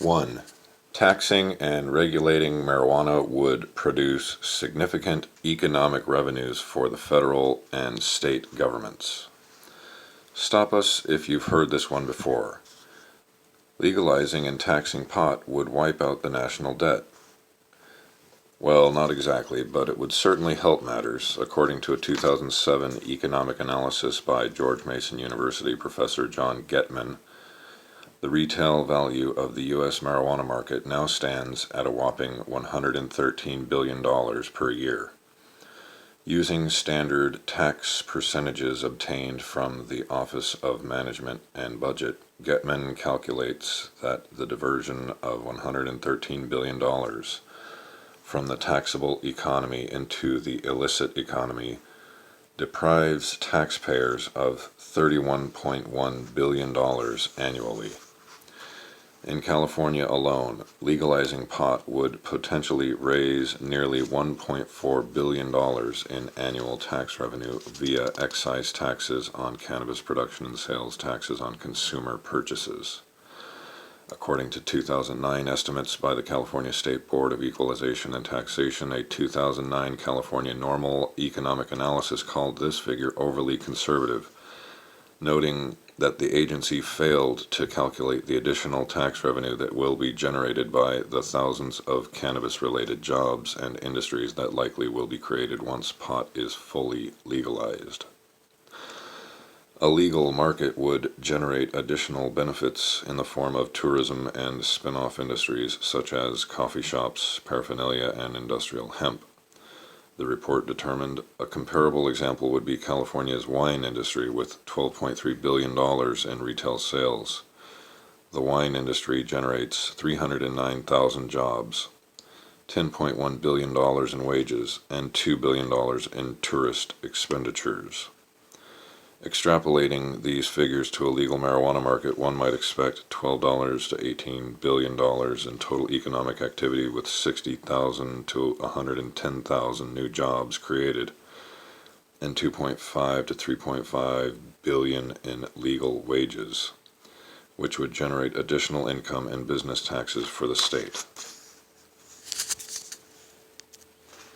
1. Taxing and regulating marijuana would produce significant economic revenues for the federal and state governments. Stop us if you've heard this one before. Legalizing and taxing pot would wipe out the national debt. Well, not exactly, but it would certainly help matters, according to a 2007 economic analysis by George Mason University professor John Getman. The retail value of the U.S. marijuana market now stands at a whopping $113 billion per year. Using standard tax percentages obtained from the Office of Management and Budget, Getman calculates that the diversion of $113 billion from the taxable economy into the illicit economy deprives taxpayers of $31.1 billion annually. In California alone, legalizing pot would potentially raise nearly $1.4 billion in annual tax revenue via excise taxes on cannabis production and sales taxes on consumer purchases. According to 2009 estimates by the California State Board of Equalization and Taxation, a 2009 California Normal Economic Analysis called this figure overly conservative, noting that the agency failed to calculate the additional tax revenue that will be generated by the thousands of cannabis-related jobs and industries that likely will be created once pot is fully legalized. A legal market would generate additional benefits in the form of tourism and spin-off industries such as coffee shops, paraphernalia, and industrial hemp. The report determined a comparable example would be California's wine industry with $12.3 billion in retail sales. The wine industry generates 309,000 jobs, $10.1 billion in wages, and $2 billion in tourist expenditures. Extrapolating these figures to a legal marijuana market, one might expect $12 to $18 billion in total economic activity with 60,000 to 110,000 new jobs created and 2.5 to 3.5 billion in legal wages, which would generate additional income and business taxes for the state.